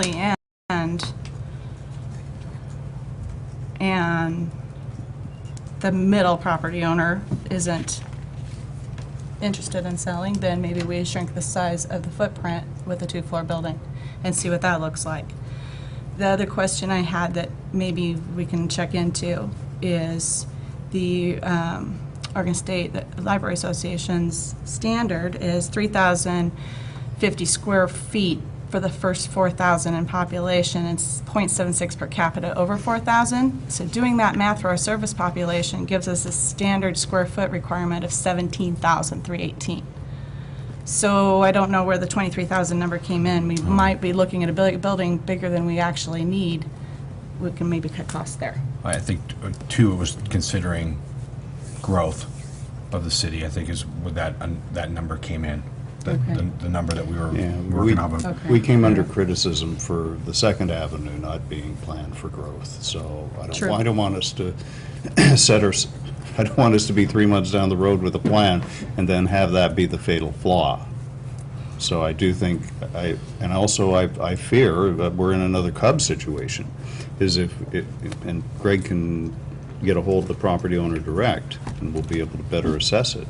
end and the middle property owner isn't interested in selling, then maybe we shrink the size of the footprint with a 2-floor building and see what that looks like. The other question I had that maybe we can check into is the Oregon State Library Association's standard is 3,050 square feet for the first 4,000 in population. It's 0.76 per capita over 4,000. So doing that math for our service population gives us a standard square foot requirement of 17,318. So I don't know where the 23,000 number came in. We might be looking at a building bigger than we actually need. We can maybe cut costs there. I think, too, it was considering growth of the city, I think, is where that number came in. The number that we were working on. Okay. We came under criticism for the Second Avenue not being planned for growth. So I don't want us to I don't want us to be 3 months down the road with a plan and then have that be the fatal flaw. So I do think, I fear that we're in another Cub situation, is and Greg can get a hold of the property owner direct, and we'll be able to better assess it.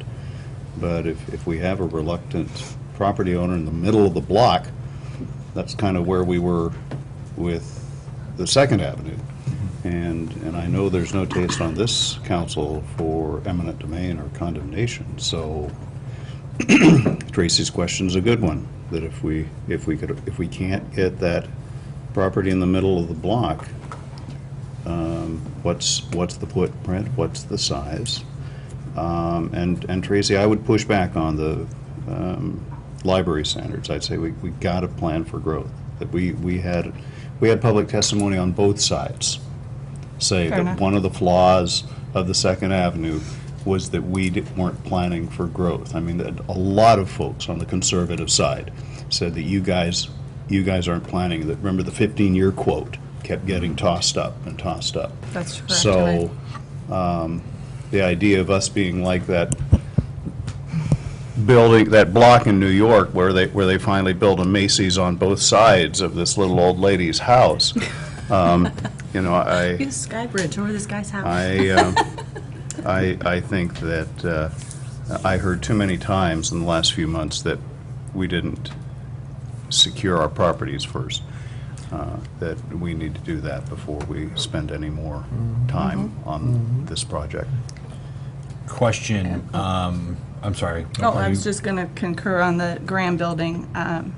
But if we have a reluctant property owner in the middle of the block, that's kind of where we were with the Second Avenue. And I know there's no taste on this council for eminent domain or condemnation. So Tracy's question is a good one. That if we can't get that property in the middle of the block, what's the footprint? What's the size? And Tracy, I would push back on the library standards. I'd say we got to plan for growth. That we had public testimony on both sides say Fair that enough. one of the flaws of the Second Avenue was that we weren't planning for growth. I mean, a lot of folks on the conservative side said that you guys aren't planning. That, remember, the 15-year quote kept getting tossed up and tossed up. That's correct. So the idea of us being like that building, that block in New York where they finally built a Macy's on both sides of this little old lady's house. You know, Sky Bridge over this guy's house. I think that I heard too many times in the last few months that we didn't secure our properties first. That we need to do that before we spend any more time on this project. Question, I'm sorry. I was just going to concur on the Graham building. I'm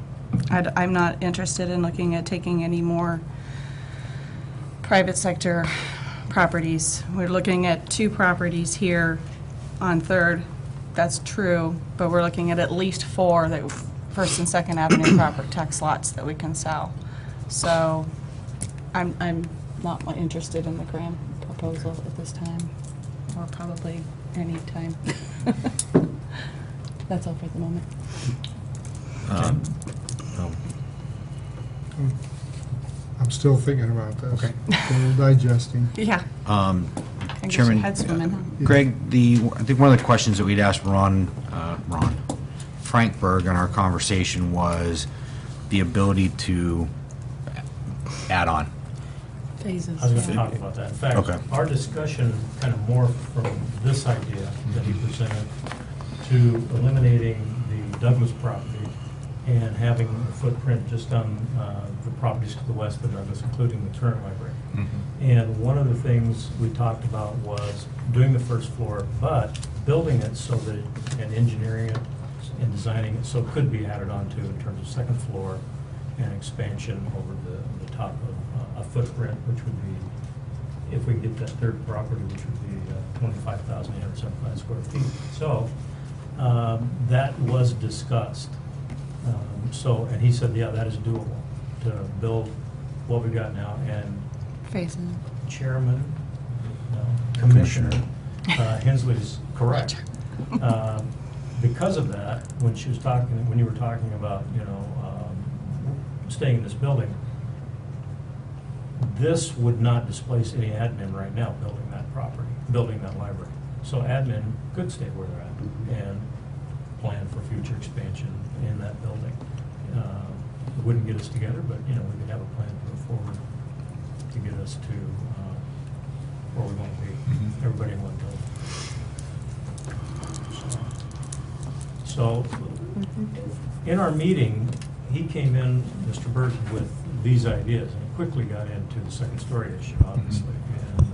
not interested in looking at taking any more private sector properties. We're looking at 2 properties here on 3rd. That's true, but we're looking at least 4 that First and Second Avenue property tax lots that we can sell. So I'm not interested in the Graham proposal at this time, or probably any time. That's all for the moment. I'm still thinking about this. Okay. Still digesting. Yeah. Chairman, Greg, I think one of the questions that we'd asked Frank Berg in our conversation was the ability to add on. Phases. I was going to talk about that. In fact, Okay. our discussion kind of morphed from this idea that he presented to eliminating the Douglas property and having a footprint just on the properties to the west of Douglas, including the Turner Library. And one of the things we talked about was doing the first floor, but building it so that, and engineering it and designing it so it could be added onto in terms of second floor and expansion over the top of a footprint, which would be, if we get that 3rd property, which would be 25,875 square feet. So that was discussed. And he said, yeah, that is doable to build what we got now. And Phases. Chairman, Commissioner Hensley's correct. Because of that, when you were talking about, staying in this building, this would not displace any admin right now building that property, building that library. So admin could stay where they're at and plan for future expansion in that building. It wouldn't get us together, but we could have a us to where we want to be, everybody in one building. So, in our meeting, he came in, Mr. Burton, with these ideas, and he quickly got into the second story issue, obviously,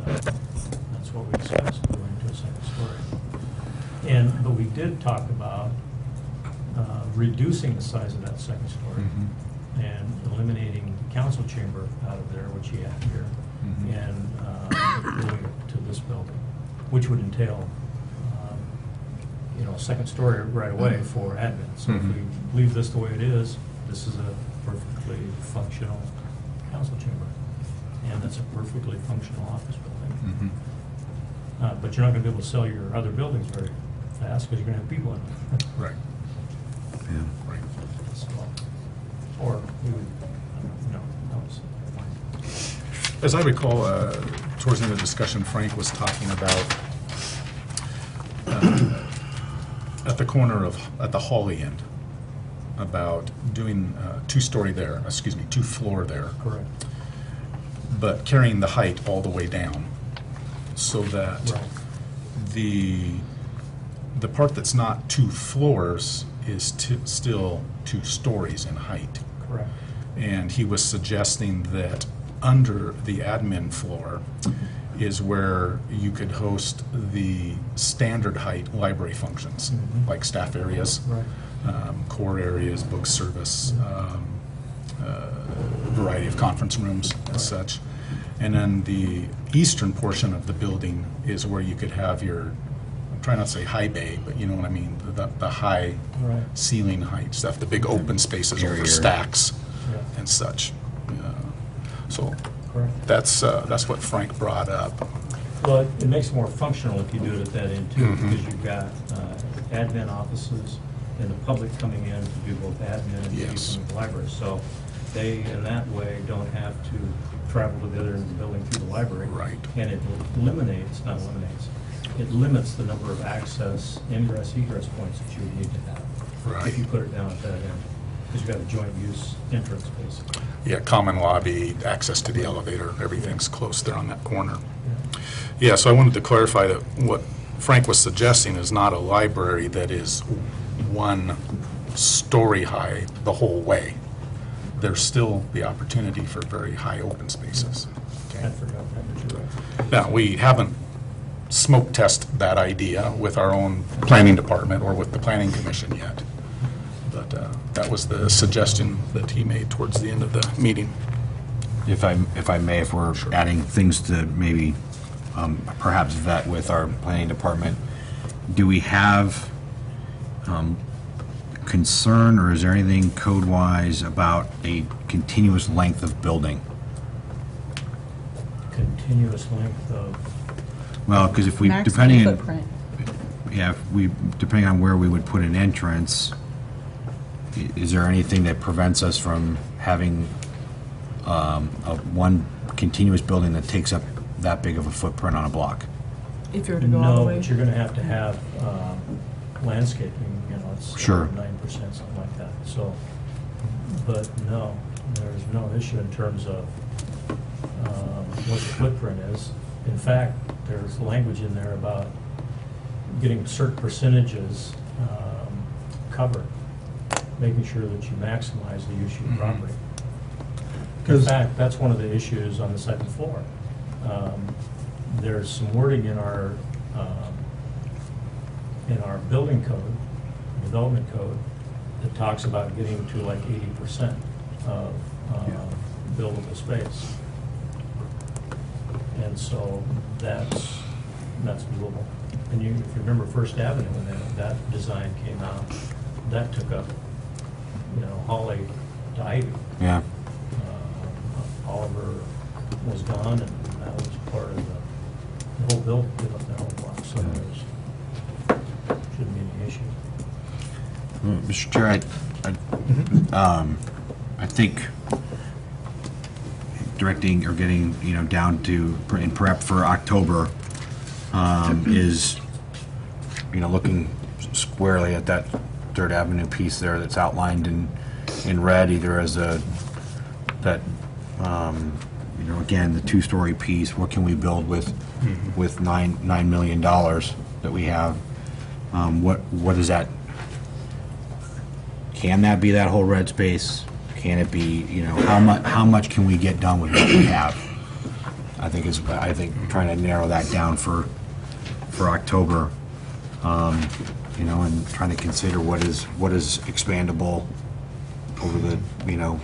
and that's what we discussed, going to a second story. But we did talk about reducing the size of that second story and eliminating the council chamber out of there, which you have here, and moving it to this building, which would entail, second story right away for admin. So if we leave this the way it is, this is a perfectly functional council chamber, and that's a perfectly functional office building. But you're not going to be able to sell your other buildings very fast because you're going to have people in them. Right. Yeah. Right. So, or we would, that was. As I recall, towards the end of the discussion, Frank was talking about at the corner of, at the Hawley end, about doing two-floor there, Correct. but carrying the height all the way down, so that Right. the part that's not 2 floors is still 2 stories in height. Correct. And he was suggesting that under the admin floor is where you could host the standard height library functions, like staff areas, Right. Core areas, book service, variety of conference rooms and such. And then the eastern portion of the building is where you could have your, I'm trying not to say high bay, but you know what I mean, the high Right. ceiling height stuff, the big open spaces over Area. stacks Yeah. and such. So Correct. that's what Frank brought up. Well, it makes it more functional if you do it at that end too, because you've got admin offices and the public coming in to do both admin and people Yes. in the library. So they, in that way, don't have to travel to the other end of the building through the library. Right. And it it limits the number of access, ingress, egress points that you would need to have. Right. If you put it down at that end, because you've got a joint use entrance, basically. Yeah, common lobby, access to the elevator, everything's close there on that corner. Yeah. Yeah, so I wanted to clarify that what Frank was suggesting is not a library that is 1 story high the whole way. There's still the opportunity for very high open spaces. I forgot that, but you're right. Now, we haven't smoke test that idea with our own planning department or with the planning commission yet. But that was the suggestion that he made towards the end of the meeting. If I may, if we're adding things to maybe perhaps vet with our planning department, do we have concern, or is there anything code-wise about a continuous length of building? Continuous length of, Well, because if we, Maximum depending on, footprint. yeah, if we, depending on where we would put an entrance, is there anything that prevents us from having one continuous building that takes up that big of a footprint on a block? If you were to go all the no, way. but you're gonna have to have landscaping, it's Sure. 9%, something like that, so, but no, there's no issue in terms of what the footprint is. In fact, there's language in there about getting certain percentages covered, making sure that you maximize the use of your property. In 'Cause- fact, that's one of the issues on the second floor. There's some wording in our building code, development code, that talks about getting to like 80% of buildable space. And so that's doable. And if you remember First Avenue, when that design came out, that took up, Hawley to Ivy. Yeah. Oliver was gone, and that was part of the whole building, the whole block, so there's, shouldn't be any issue. Mr. Chair, I think directing or getting, down to, in prep for October, is, looking squarely at that Third Avenue piece there that's outlined in red, either as that you know, again, the two-story piece, what can we build with $9 million that we have? What is that? Can that be that whole red space? Can it be, you know, how much can we get done with what we have? I think trying to narrow that down for October, you know, and trying to consider what is expandable over the, you know,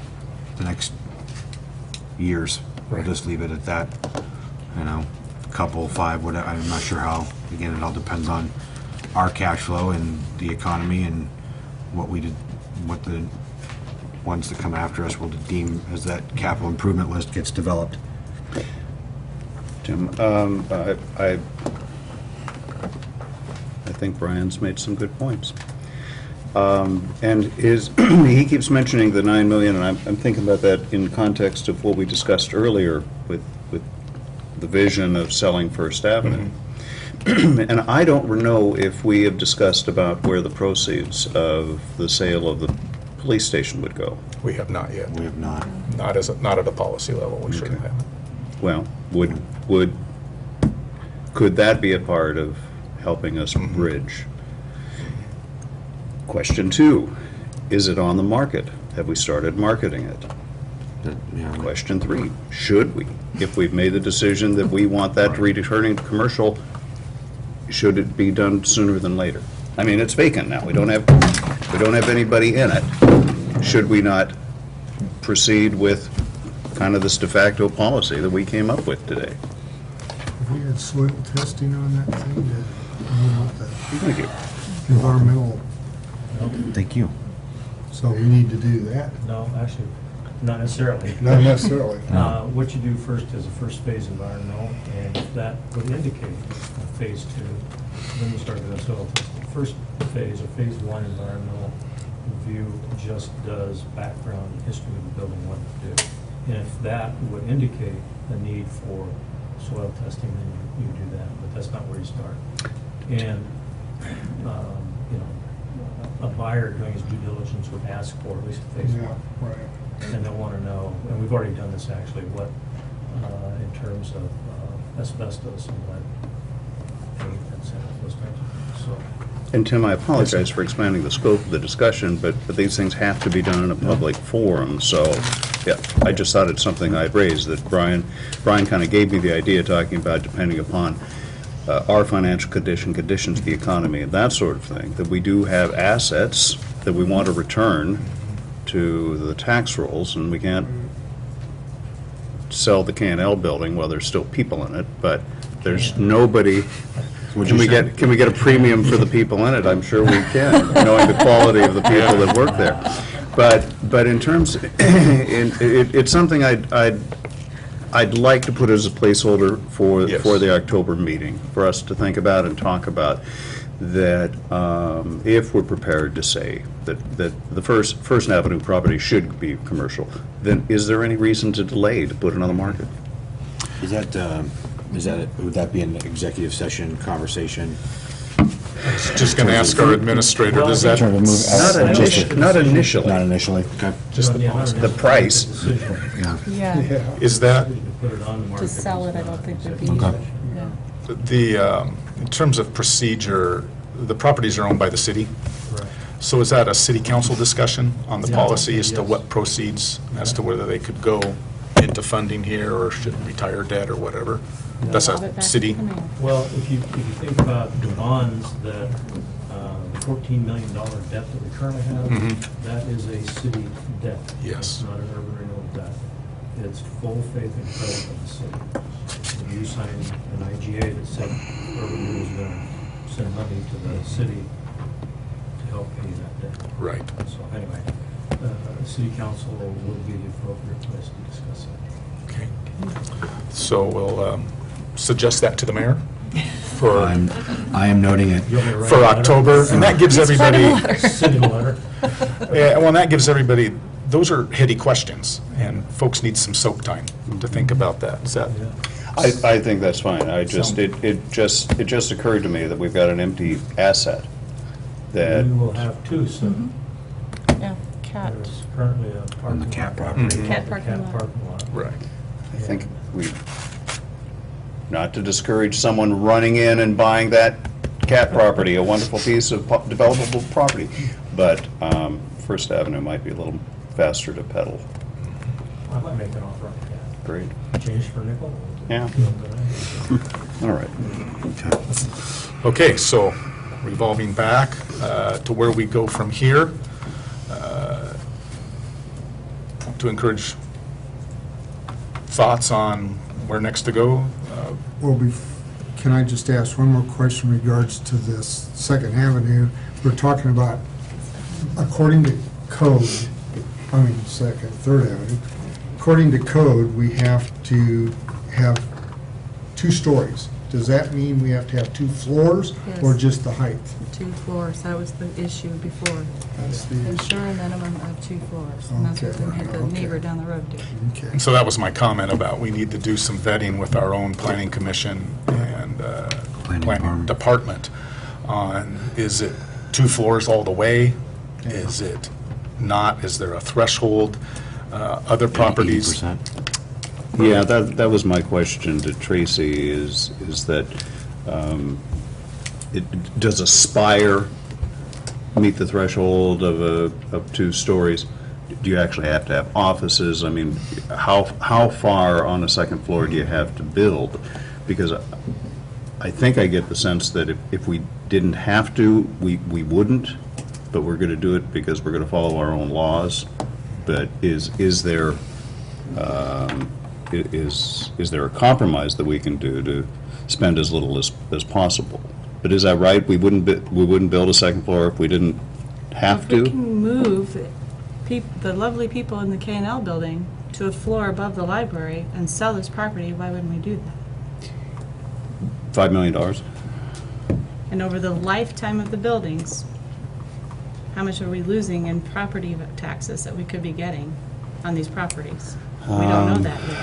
the next years. We'll just leave it at that, you know, couple, 5, whatever. I'm not sure how. Again, it all depends on our cash flow and the economy and what the ones that come after us will deem as that capital improvement list gets developed. Tim, I think Brian's made some good points. And he keeps mentioning the 9 million, and I'm thinking about that in context of what we discussed earlier with the vision of selling First Avenue. And I don't know if we have discussed about where the proceeds of the sale of the police station would go. We have not yet. We have not. Not at a policy level, we certainly Okay. haven't. Well, could that be a part of helping us bridge? Question 2, is it on the market? Have we started marketing it? You know, Question 3, should we? If we've made the decision that we want that to returning to commercial, should it be done sooner than later? I mean, it's vacant now. We don't have anybody in it. Should we not proceed with kind of this de facto policy that we came up with today? Have we had soil testing on that thing to know what the Thank you. environmental, Thank you. so we need to do that? No, actually, not necessarily. Not necessarily. What you do first is a first phase environmental, and if that would indicate a phase 2, then you start doing soil testing. First phase, or phase 1 environmental review just does background and history of the building, what to do. And if that would indicate a need for soil testing, then you do that, but that's not where you start. And, you know, a buyer doing his due diligence would ask for at least a phase 1. Yeah, right. And they'll want to know, and we've already done this actually, what, in terms of asbestos and lead, paint, and those types of things, so. And Tim, I apologize for expanding the scope of the discussion, but these things have to be done in a public forum, so, yeah, I just thought it's something I'd raised, that Brian kind of gave me the idea, talking about depending upon our financial conditions of the economy, and that sort of thing, that we do have assets that we want to return to the tax rolls, and we can't sell the K&L building while there's still people in it, but there's nobody. What'd Can you we say? can we get a premium for the people in it? I'm sure we can, knowing the quality of the people that work there. But in terms, it's something I'd like to put as a placeholder for Yes. the October meeting, for us to think about and talk about, that if we're prepared to say that the First Avenue property should be commercial, then is there any reason to delay to put it on the market? Would that be an executive session conversation? Just going to ask our administrator, does that, Not initially. Not initially, okay. just the Yeah, policy? The price. Decision Yeah. Yeah, Yeah. Is that, to put it on the market. to sell it, I don't think would be, Okay. yeah. in terms of procedure, the properties are owned by the city? Right. So is that a city council discussion on the Yeah. policy as to Yes. what proceeds, as to whether they could go into funding here or should retire debt or whatever? That's Lob it a back to city, the mayor. Well, if you think about the bonds that, the $14 million debt that we currently have, that is a city debt. Yes. It's not an urban renewal debt. It's full faith and credit of the city. And you signed an IGA that said urban renewal is going to send money to the city to help pay that debt. right. So anyway, the city council would be the appropriate place to discuss it. Okay. So we'll suggest that to the mayor for I am noting it. You want me to write for a letter? October, and that gives He's writing a everybody, letter. Send him a letter. yeah, well, that gives everybody, those are heady questions, and folks need some soak time to think about that. Is that, Yeah. I think that's fine. It just occurred to me that we've got an empty asset that, We will have two soon. Yeah, cat. There's currently a parking lot. On the cat property. Cat parking lot. parking lot. right. I think not to discourage someone running in and buying that cat property, a wonderful piece of developable property, but First Avenue might be a little faster to pedal. I might make an offer on that. Great. Change for a nickel? Yeah. All right. Okay, so revolving back to where we go from here, to encourage thoughts on where next to go. Well, can I just ask one more question in regards to this Second Avenue? We're talking about, according to code, Third Avenue, according to code, we have to have 2 stories. Does that mean we have to have 2 floors or Yes. just the height? 2 floors, that was the issue before. That's the issue. Ensure a minimum of 2 floors, and that's what Okay, we made the okay. neighbor down the road do. Okay. And so that was my comment about we need to do some vetting with our own planning commission and planning department on, is it 2 floors all the way? Is it not? Is there a threshold? Other properties? 80%. Yeah, that was my question to Tracy, is that, does a spire meet the threshold of 2 stories? Do you actually have to have offices? I mean, how far on a second floor do you have to build? Because I think I get the sense that if we didn't have to, we wouldn't, but we're going to do it because we're going to follow our own laws. But is there is there a compromise that we can do to spend as little as possible? But is that right? We wouldn't build a second floor if we didn't have If we to? can move the lovely people in the K&L building to a floor above the library and sell this property, why wouldn't we do that? $5 million? And over the lifetime of the buildings, how much are we losing in property taxes that we could be getting on these properties? We don't know that yet.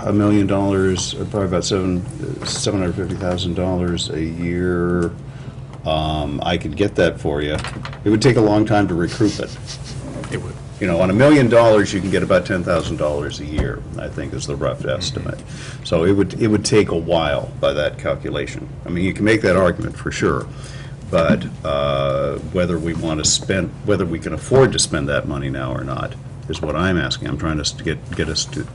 $1 million, probably about $750,000 a year. I could get that for you. It would take a long time to recoup it. It would. You know, on $1 million, you can get about $10,000 a year, I think is the rough estimate. So it would take a while by that calculation. I mean, you can make that argument for sure, but whether we want to spend, whether we can afford to spend that money now or not is what I'm asking. I'm trying to get us to,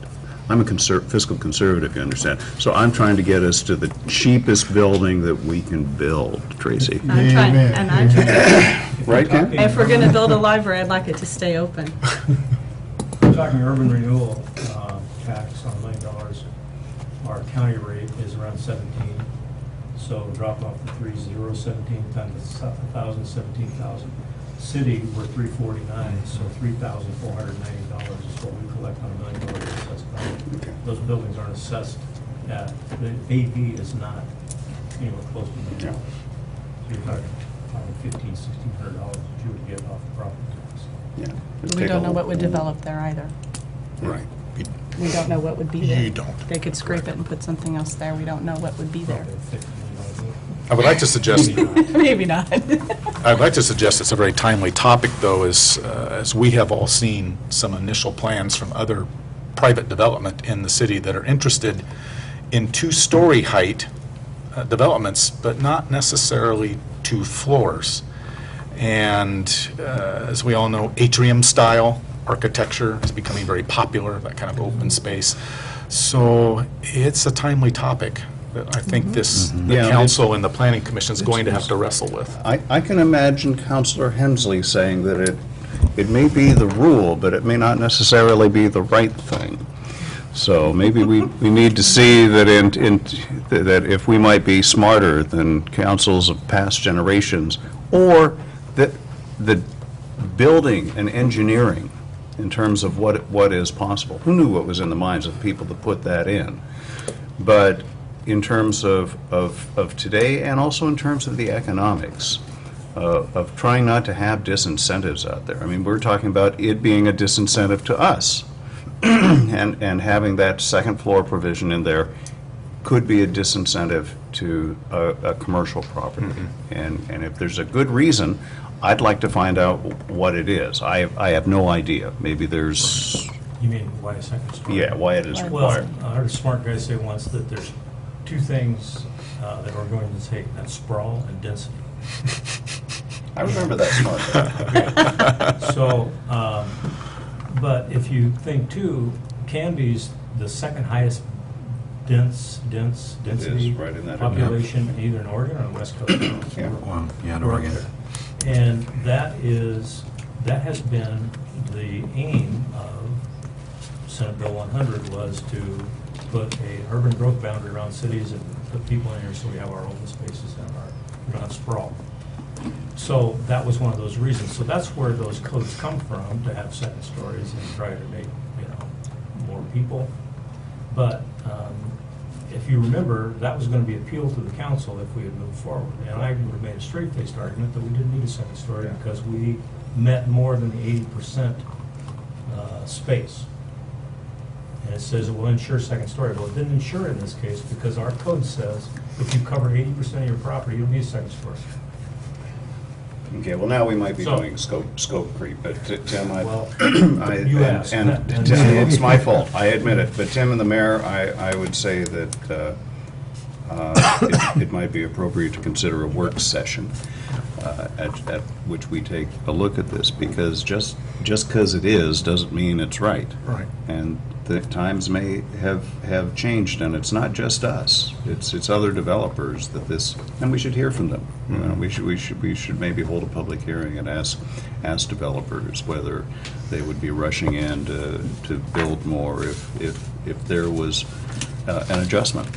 I'm a fiscal conservative, you understand, so I'm trying to get us to the cheapest building that we can build, Tracy. I'm trying, Amen. and I'm trying. Right, Ken? If we're going to build a library, I'd like it to stay open. We're talking urban renewal tax on $1 million. Our county rate is around 17, so drop off the 3,017 times 1,000, 17,000. City, we're 349, so $3,490 is what we collect on $1 million assessed value. Okay. Those buildings aren't assessed at, the AV is not anywhere close to $1 million. So you're talking $1,500, $1,600 that you would get off the property tax. Yeah. We don't know what would develop there either. Right. We don't know what would be there. You don't. They could scrape it and put something else there. We don't know what would be there. Probably $50 million. I would like to suggest, Maybe not. I'd like to suggest it's a very timely topic, though, as we have all seen some initial plans from other private development in the city that are interested in 2-story height developments, but not necessarily 2 floors. And as we all know, atrium-style architecture is becoming very popular, that kind of open space. So it's a timely topic that I think the Yeah, council and the planning commission is going to have to wrestle with. I can imagine Councilor Hensley saying that it may be the rule, but it may not necessarily be the right thing. So maybe we need to see that that if we might be smarter than councils of past generations, or that the building and engineering in terms of what is possible. Who knew what was in the minds of the people that put that in? But in terms of today, and also in terms of the economics, of trying not to have disincentives out there. I mean, we're talking about it being a disincentive to us. and having that second floor provision in there could be a disincentive to a commercial property. And if there's a good reason, I'd like to find out what it is. I have no idea. Maybe there's You mean why a second story? Yeah, why it is Well, required. I heard a smart guy say once that there's two things that we're going to take, that's sprawl and density. I remember that smart guy. So, but if you think too, Canby's the second highest density right in that area. population either in Oregon or on the West Coast. Yeah. Well, yeah, in We're up Oregon. there. And that has been the aim of Senate Bill 100, was to put a urban growth boundary around cities and put people in here so we have our open spaces and we don't have sprawl. So that was one of those reasons. So that's where those codes come from, to have second stories and try to make, more people. But if you remember, that was going to be appealed to the council if we had moved forward. And I would have made a straight-faced argument that we didn't need a second story because we met more than the 80% space. And it says it will ensure second story. Well, it didn't ensure in this case because our code says if you cover 80% of your property, you'll be a second story. Okay, well, now we might be So- doing scope creep, but Tim, Well, you asked. and And- Tim, it's my fault, I admit it, but Tim and the mayor, I would say that it might be appropriate to consider a work session at which we take a look at this, because just because it is, doesn't mean it's right. Right. And the times may have changed, and it's not just us, it's other developers that this, and we should hear from them. You know, we should maybe hold a public hearing and ask developers whether they would be rushing in to build more if there was an adjustment.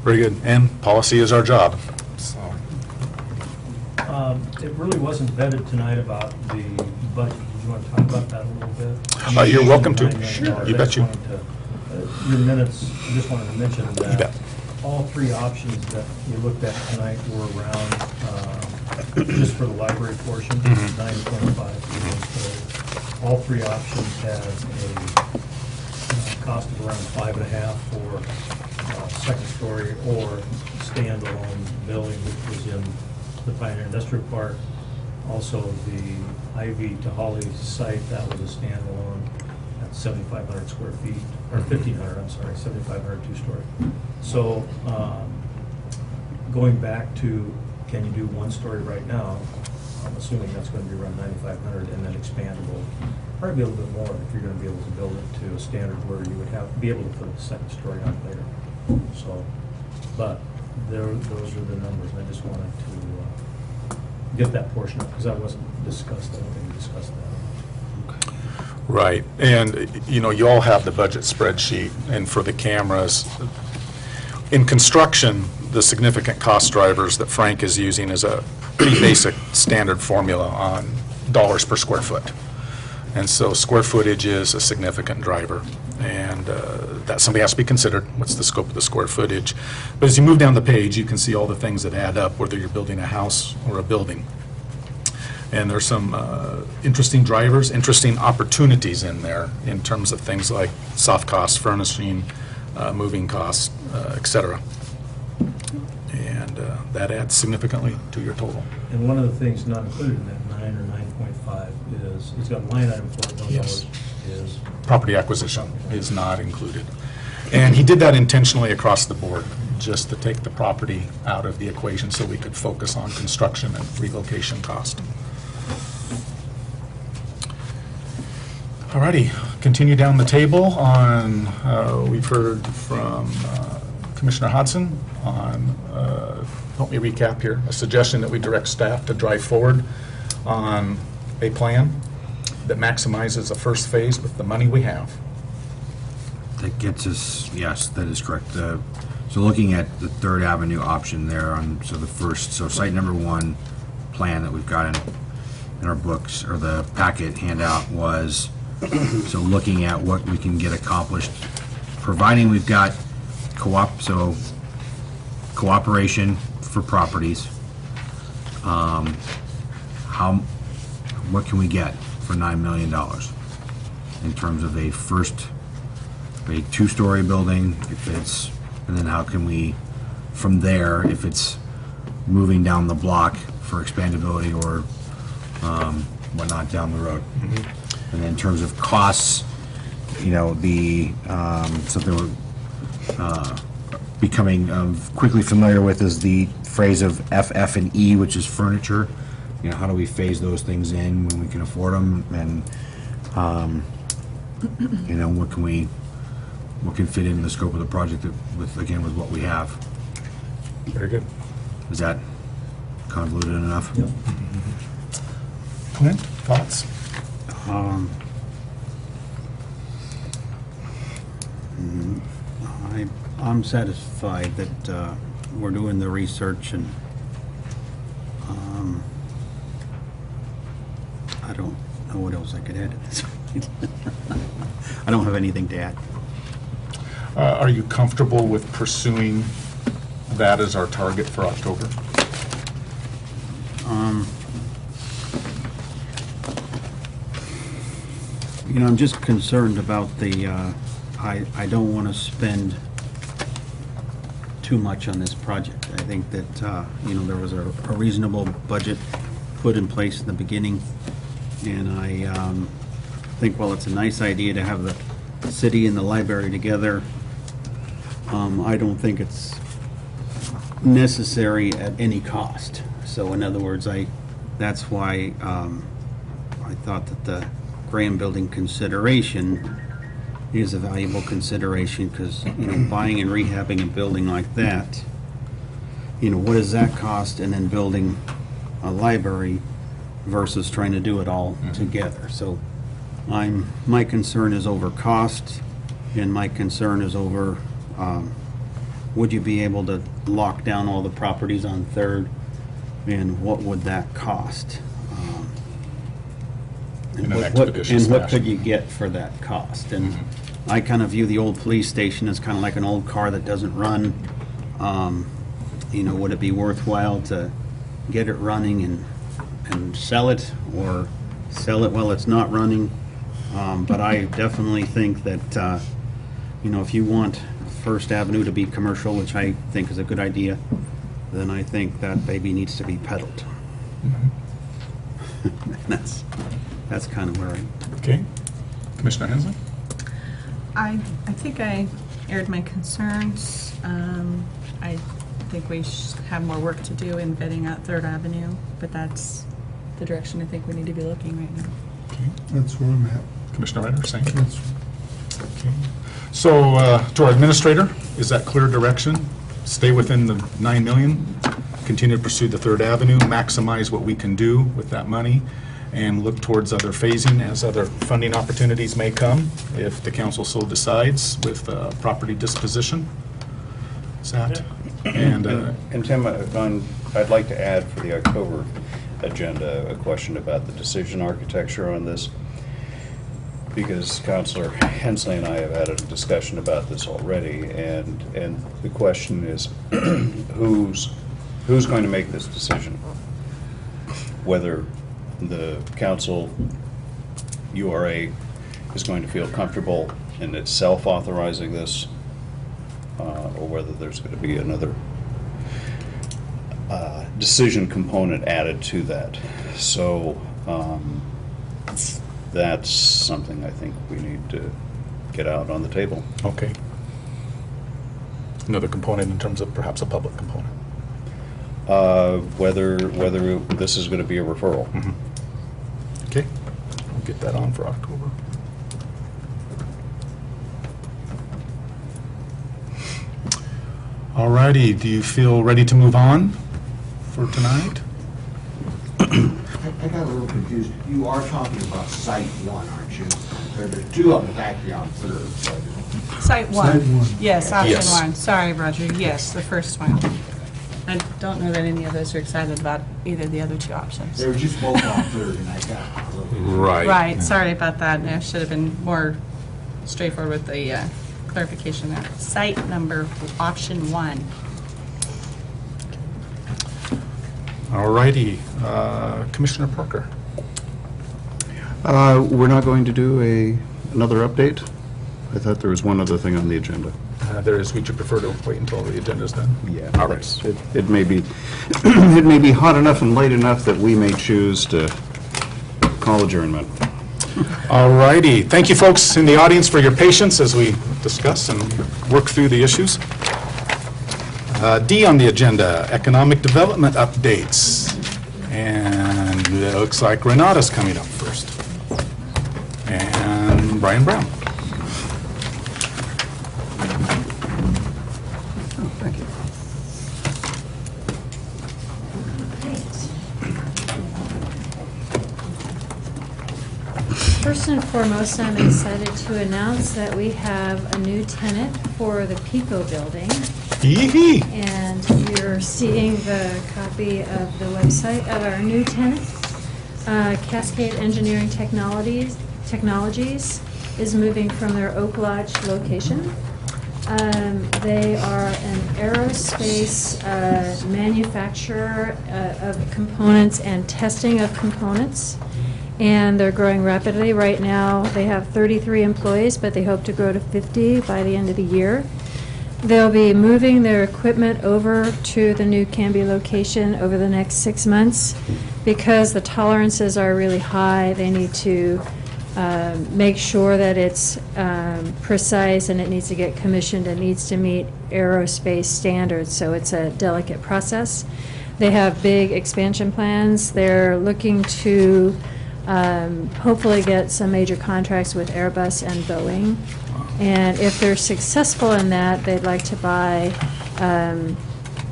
Very good. And policy is our job. So, It really wasn't vetted tonight about the budget. Did you want to talk about that a little bit? You're welcome to. $9 million. Sure, you I bet just you. wanted to- Your minutes, I just wanted to mention You bet. that all three options that you looked at tonight were around, just for the library portion, Mm-hmm. 925. All three options had a cost of around 5.5 for second story or standalone building, which was in the Pioneer Industrial Park. Also, the Ivy to Holly site, that was a standalone at 7,500 square feet, or 1,500, I'm sorry, 7,500 two-story. So, going back to, can you do one story right now? I'm assuming that's going to be around 9,500 and then expandable. Probably a little bit more if you're going to be able to build it to a standard where you would be able to put a second story on later. So, but those are the numbers. I just wanted to get that portion up because that wasn't discussed. I don't think we discussed that. right. And, you all have the budget spreadsheet, and for the cameras, in construction, the significant cost drivers that Frank is using is a pretty basic standard formula on dollars per square foot. And so square footage is a significant driver, and that's something has to be considered. What's the scope of the square footage? But as you move down the page, you can see all the things that add up, whether you're building a house or a building. And there's some interesting drivers, interesting opportunities in there in terms of things like soft costs, furnishing, moving costs, et cetera. And that adds significantly to your total. And one of the things not included in that 9 or 9.5 is, it's got a line item for it, Yes. is Property acquisition is not included. And he did that intentionally across the board, just to take the property out of the equation so we could focus on construction and relocation cost. Alrighty, continue down the table on, we've heard from Commissioner Hodson on, help me recap here, a suggestion that we direct staff to drive forward on a plan that maximizes the first phase with the money we have. That gets us, yes, that is correct. So looking at the Third Avenue option there on, so site number 1 plan that we've got in our books, or the packet handout was, so looking at what we can get accomplished, providing we've got cooperation for properties. What can we get for $9 million in terms of a 2-story building, and then how can we, from there, if it's moving down the block for expandability or whatnot down the road. And then in terms of costs, you know, something we're becoming quickly familiar with is the phrase of FF and E, which is furniture. You know, how do we phase those things in when we can afford them? And, you know, what can fit in the scope of the project with what we have. Very good. Is that convoluted enough? Yep. Clint, thoughts? I'm satisfied that we're doing the research, and I don't know what else I could add at this point. I don't have anything to add. Are you comfortable with pursuing that as our target for October? You know, I'm just concerned about I don't want to spend too much on this project. I think that, you know, there was a reasonable budget put in place in the beginning, and I think while it's a nice idea to have the city and the library together, I don't think it's necessary at any cost. So in other words, that's why I thought that the Graham Building consideration is a valuable consideration, because, you know, buying and rehabbing a building like that, you know, what does that cost, and then building a library versus trying to do it all together. So my concern is over cost, and my concern is over would you be able to lock down all the properties on Third, and what would that cost? In an what expeditious could fashion. you get for that cost? And I kind of view the old police station as kind of like an old car that doesn't run. You know, would it be worthwhile to get it running and sell it, or sell it while it's not running? But I definitely think that, you know, if you want First Avenue to be commercial, which I think is a good idea, then I think that baby needs to be pedaled. That's kind of where I... Okay. Commissioner Hensley? I think I aired my concerns. I think we have more work to do in vetting out Third Avenue, but that's the direction I think we need to be looking right now. Okay. That's where I'm at. Commissioner Ryder, same. That's- Okay. So, to our administrator, is that clear direction? Stay within the 9 million, continue to pursue the Third Avenue, maximize what we can do with that money, and look towards other phasing as other funding opportunities may come, if the council so decides, with property disposition. Is that? And, And Tim, I'd like to add for the October agenda a question about the decision architecture on this, because Councilor Hensley and I have had a discussion about this already, and the question is, who's going to make this decision? Whether the council, URA, is going to feel comfortable in itself authorizing this, or whether there's going to be another decision component added to that. So that's something I think we need to get out on the table. okay. Another component in terms of perhaps a public component. Whether this is going to be a referral. Okay, we'll get that on for October. All righty, do you feel ready to move on for tonight? I got a little confused. You are talking about Site 1, aren't you? There's two of them actually on Third. So Site one. Site one. Yes, option Yes. one. Sorry, Roger. Yes, the first one. I don't know that any of us are excited about either of the other two options. they were just both on Third, and I got a little... Right, sorry about that. I should have been more straightforward with the clarification there. Site number, option one. All righty, Commissioner Parker. We're not going to do another update? I thought there was one other thing on the agenda. There is, would you prefer to wait until the agenda's done? Yeah. All right. It may be, it may be hot enough and late enough that we may choose to call adjournment. All righty. Thank you, folks in the audience, for your patience as we discuss and work through the issues. D on the agenda, economic development updates. And it looks like Renata's coming up first. And Brian Brown. Thank you. First and foremost, I'm excited to announce that we have a new tenant for the Pico building. Yee-hee. And you're seeing the copy of the website of our new tenant. Cascade Engineering Technologies is moving from their Oak Lodge location. They are an aerospace manufacturer of components and testing of components. And they're growing rapidly. Right now, they have 33 employees, but they hope to grow to 50 by the end of the year. They'll be moving their equipment over to the new Canby location over the next 6 months. Because the tolerances are really high, they need to make sure that it's precise, and it needs to get commissioned. It needs to meet aerospace standards, so it's a delicate process. They have big expansion plans. They're looking to hopefully get some major contracts with Airbus and Boeing. And if they're successful in that, they'd like to buy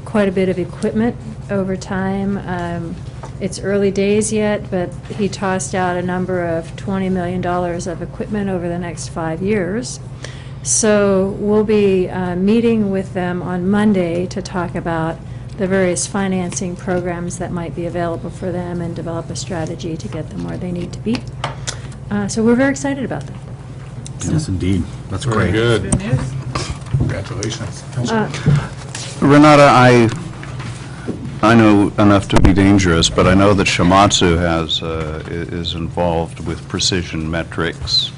quite a bit of equipment over time. It's early days yet, but he tossed out a number of $20 million of equipment over the next 5 years. So we'll be meeting with them on Monday to talk about the various financing programs that might be available for them and develop a strategy to get them where they need to be. So we're very excited about that. Yes, indeed. That's Very great. good. Congratulations. Renata, I know enough to be dangerous, but I know that Shimatsu is involved with precision metrics.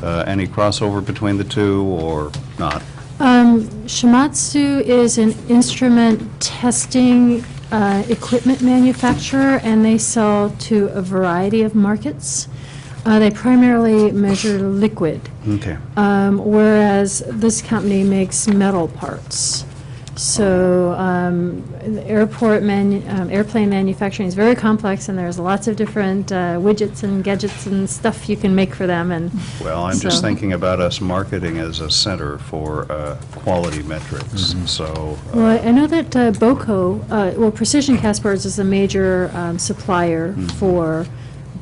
Any crossover between the two or not? Shimatsu is an instrument testing equipment manufacturer, and they sell to a variety of markets. They primarily measure liquid, Okay. whereas this company makes metal parts. So airplane manufacturing is very complex, and there's lots of different widgets and gadgets and stuff you can make for them. And Well, I'm just so- thinking about us marketing as a center for quality metrics, so. Well, I know that BOCO, Precision Castboards is a major supplier for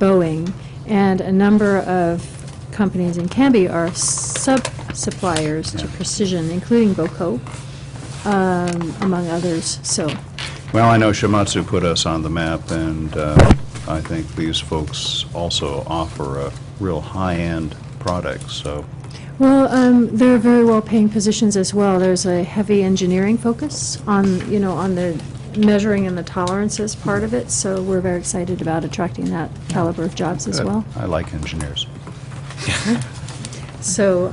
Boeing, and a number of companies in Canby are sub-suppliers to Precision, including BOCO, among others, so. Well, I know Shimatsu put us on the map, and I think these folks also offer a real high-end product, so. Well, they're very well-paying positions as well. There's a heavy engineering focus on, on the measuring and the tolerances part of it, so we're very excited about attracting that caliber of jobs as well. I like engineers. So,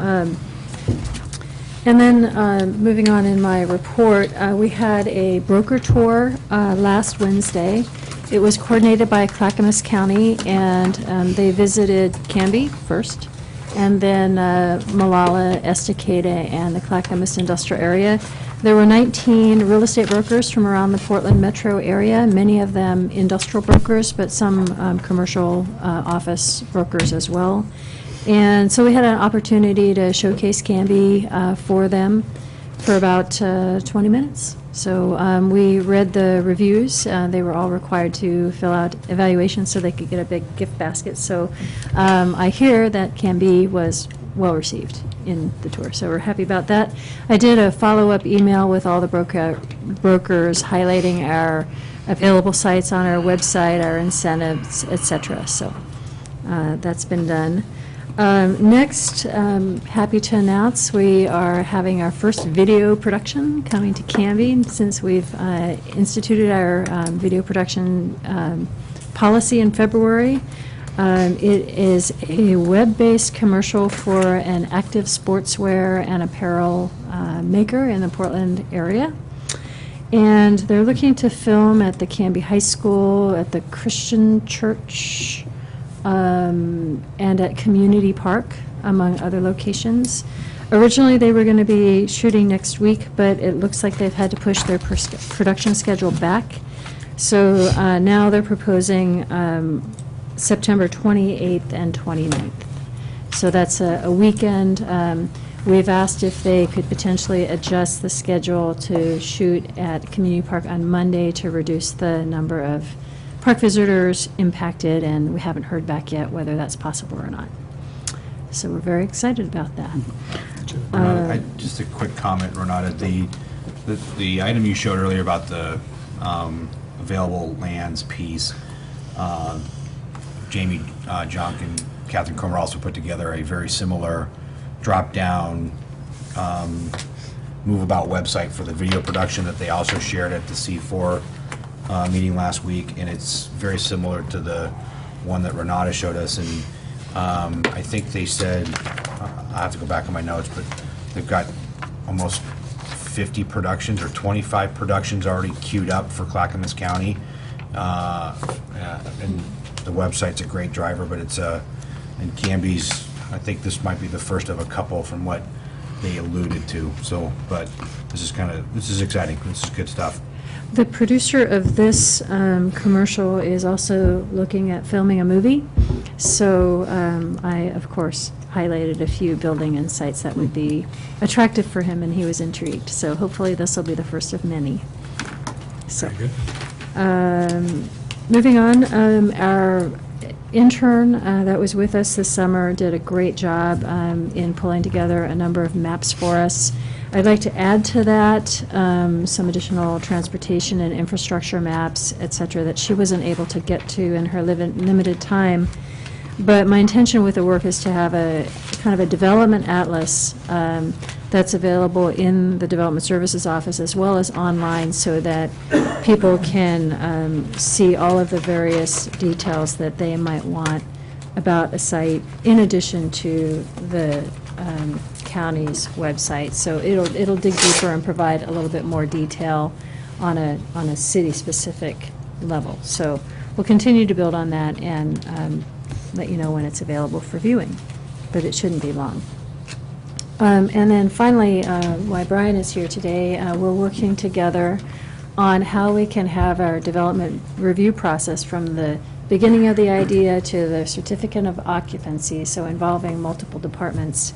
and then moving on in my report, we had a broker tour last Wednesday. It was coordinated by Clackamas County, and they visited Canby first, and then Malala, Estacada, and the Clackamas industrial area. There were 19 real estate brokers from around the Portland metro area, many of them industrial brokers, but some commercial office brokers as well. And so we had an opportunity to showcase Canby for them for about 20 minutes. So we read the reviews. They were all required to fill out evaluations so they could get a big gift basket. So I hear that Canby was well received in the tour, so we're happy about that. I did a follow-up email with all the brokers highlighting our available sites on our website, our incentives, etc. So that's been done. Next, happy to announce we are having our first video production coming to Canby since we've instituted our video production policy in February. It is a web-based commercial for an active sportswear and apparel maker in the Portland area. And they're looking to film at the Canby High School, at the Christian Church, and at Community Park, among other locations. Originally, they were going to be shooting next week, but it looks like they've had to push their production schedule back. So now they're proposing September 28th and 29th. So that's a weekend. We've asked if they could potentially adjust the schedule to shoot at Community Park on Monday to reduce the number of park visitors impacted, and we haven't heard back yet whether that's possible or not. So we're very excited about that. Just a quick comment, Renata. The item you showed earlier about the available lands piece, Jamie Junk and Catherine Comer also put together a very similar drop-down move about website for the video production that they also shared at the C4 meeting last week, and it's very similar to the one that Renata showed us. And I think they said, I have to go back on my notes, but they've got almost 50 productions or 25 productions already queued up for Clackamas County. And the website's a great driver, but it's and Canby's, I think this might be the first of a couple from what they alluded to. So, but this is exciting. This is good stuff. The producer of this commercial is also looking at filming a movie. So I, of course, highlighted a few building and sites that would be attractive for him, and he was intrigued. So hopefully this will be the first of many. So, moving on, our intern that was with us this summer did a great job in pulling together a number of maps for us. I'd like to add to that some additional transportation and infrastructure maps, et cetera, that she wasn't able to get to in her limited time. But my intention with the work is to have a kind of a development atlas that's available in the Development Services Office as well as online, so that people can see all of the various details that they might want about a site in addition to the county's website. So it'll dig deeper and provide a little bit more detail on a city-specific level. So we'll continue to build on that and let you know when it's available for viewing, but it shouldn't be long. And then finally, why Brian is here today, we're working together on how we can have our development review process from the beginning of the idea to the certificate of occupancy, so involving multiple departments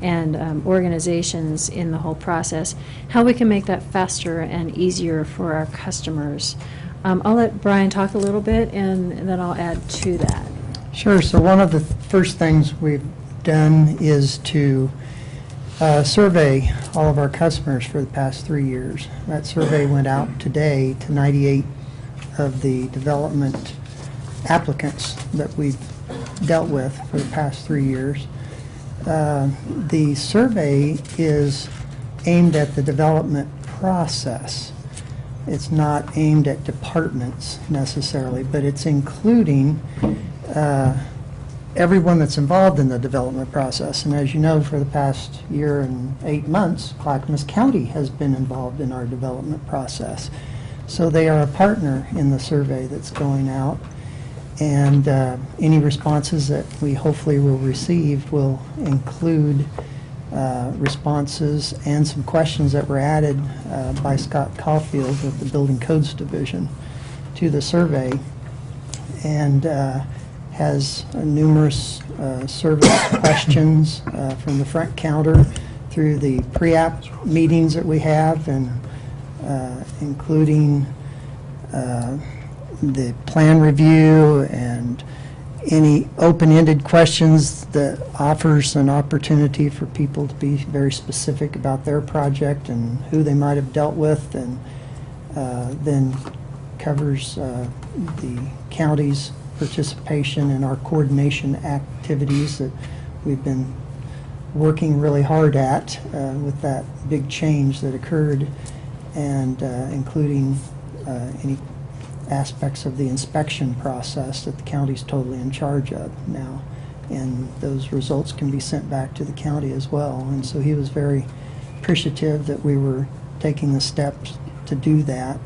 and organizations in the whole process, how we can make that faster and easier for our customers. I'll let Brian talk a little bit, and then I'll add to that. Sure. So one of the first things we've done is to survey all of our customers for the past 3 years. That survey went out today to 98 of the development applicants that we've dealt with for the past 3 years. The survey is aimed at the development process. It's not aimed at departments necessarily, but it's including everyone that's involved in the development process. And as you know, for the past year and 8 months, Clackamas County has been involved in our development process. So they are a partner in the survey that's going out. And any responses that we hopefully will receive will include responses and some questions that were added by Scott Caulfield of the Building Codes Division to the survey, and has numerous service questions from the front counter through the pre-app meetings that we have, and including the plan review and any open-ended questions that offers an opportunity for people to be very specific about their project and who they might have dealt with, and then covers the county's participation in our coordination activities that we've been working really hard at with that big change that occurred, and including any aspects of the inspection process that the county's totally in charge of now. And those results can be sent back to the county as well. And so he was very appreciative that we were taking the steps to do that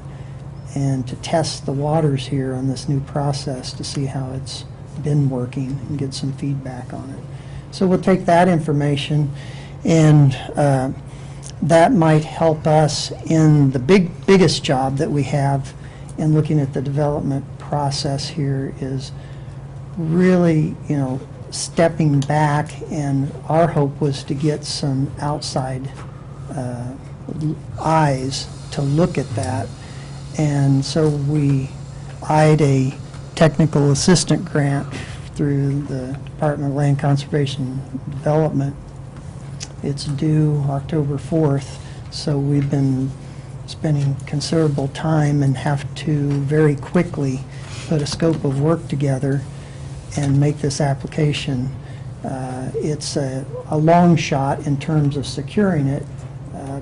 and to test the waters here on this new process to see how it's been working and get some feedback on it. So we'll take that information, and that might help us in the biggest job that we have in looking at the development process here is really, stepping back, and our hope was to get some outside eyes to look at that. And so we eyed a technical assistant grant through the Department of Land Conservation and Development. It's due October 4th, so we've been spending considerable time and have to very quickly put a scope of work together and make this application. It's a long shot in terms of securing it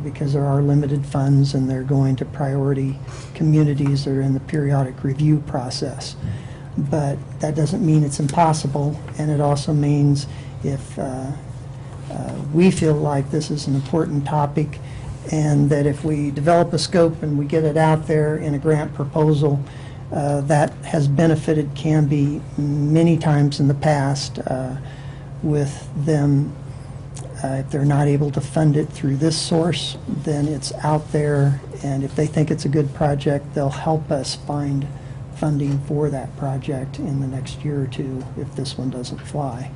because there are limited funds and they're going to priority communities that are in the periodic review process. But that doesn't mean it's impossible, and it also means if we feel like this is an important topic and that if we develop a scope and we get it out there in a grant proposal, that has benefited Canby many times in the past with them. If they're not able to fund it through this source, then it's out there, and if they think it's a good project, they'll help us find funding for that project in the next year or two if this one doesn't fly.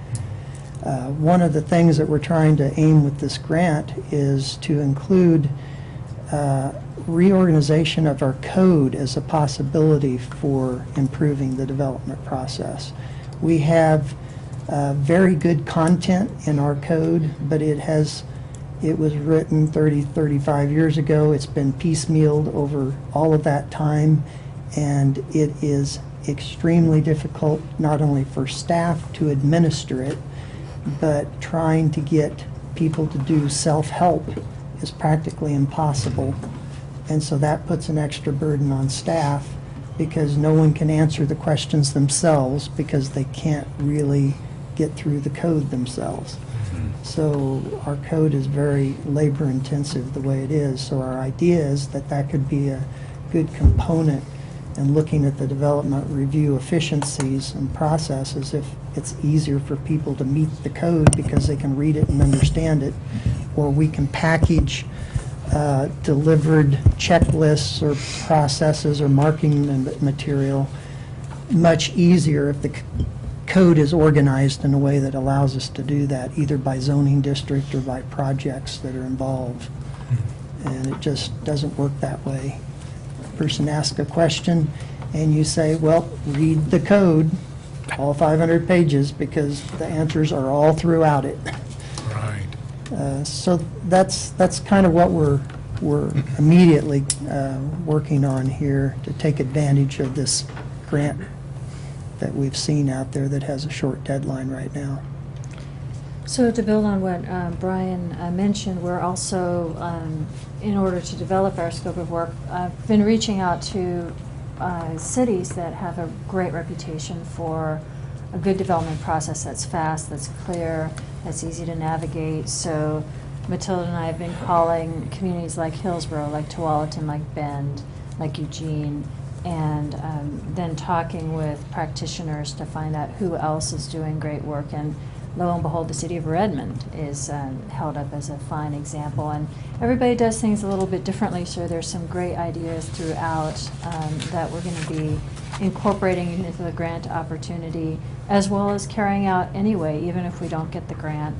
One of the things that we're trying to aim with this grant is to include reorganization of our code as a possibility for improving the development process. We have very good content in our code, but it was written 30, 35 years ago. It's been piecemealed over all of that time, and it is extremely difficult not only for staff to administer it, but trying to get people to do self-help is practically impossible. And so that puts an extra burden on staff because no one can answer the questions themselves because they can't really get through the code themselves. So our code is very labor intensive the way it is. So our idea is that that could be a good component in looking at the development review efficiencies and processes if it's easier for people to meet the code because they can read it and understand it, or we can package delivered checklists or processes or marking material much easier if the code is organized in a way that allows us to do that, either by zoning district or by projects that are involved. And it just doesn't work that way. A person asks a question and you say, well, read the code, all 500 pages, because the answers are all throughout it. Right. So that's kind of what we're immediately working on here to take advantage of this grant that we've seen out there that has a short deadline right now. So to build on what Brian mentioned, we're also, in order to develop our scope of work, I've been reaching out to cities that have a great reputation for a good development process that's fast, that's clear, that's easy to navigate. So Matilda and I have been calling communities like Hillsborough, like Tualatin, like Bend, like Eugene, and then talking with practitioners to find out who else is doing great work. And lo and behold, the city of Redmond is held up as a fine example. And everybody does things a little bit differently, so there's some great ideas throughout that we're going to be incorporating into the grant opportunity, as well as carrying out anyway, even if we don't get the grant.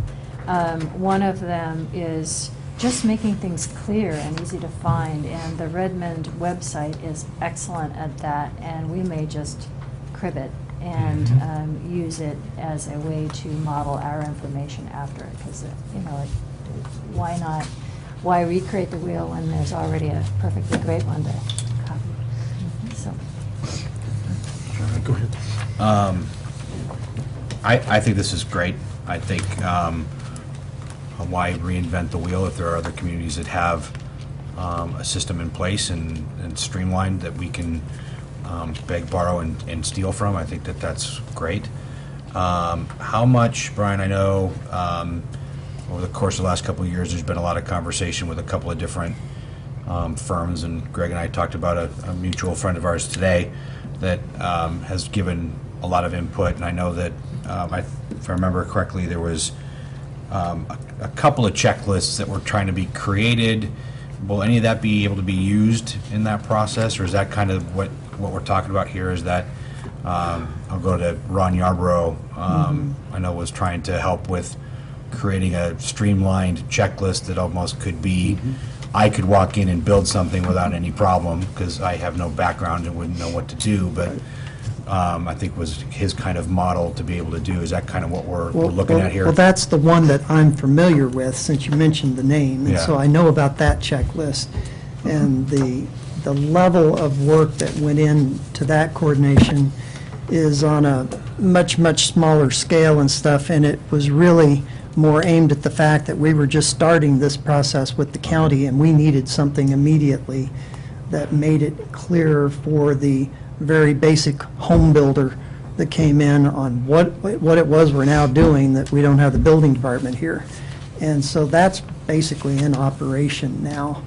One of them is just making things clear and easy to find, and the Redmond website is excellent at that, and we may just crib it and use it as a way to model our information after it, because why not? Why recreate the wheel when there's already a perfectly great one to copy? So. Go ahead. I think this is great. I think why reinvent the wheel if there are other communities that have a system in place and streamlined that we can beg, borrow, and steal from. I think that's great. How much, Brian, I know over the course of the last couple of years there's been a lot of conversation with a couple of different firms, and Greg and I talked about a mutual friend of ours today that has given a lot of input, and I know that, if I remember correctly, there was a couple of checklists that were trying to be created. Will any of that be able to be used in that process, or is that kind of what we're talking about here? Is that, I'll go to Ron Yarborough, I know was trying to help with creating a streamlined checklist that almost could be, I could walk in and build something without any problem, because I have no background and wouldn't know what to do, but I think was his kind of model to be able to do. Is that kind of what we're looking at here? Well, that's the one that I'm familiar with, since you mentioned the name. And so Yeah. I know about that checklist. And the level of work that went into that coordination is on a much, much smaller scale and stuff, and it was really more aimed at the fact that we were just starting this process with the county, and we needed something immediately that made it clear for the very basic home builder that came in on what it was we're now doing, that we don't have the building department here. And so that's basically in operation now.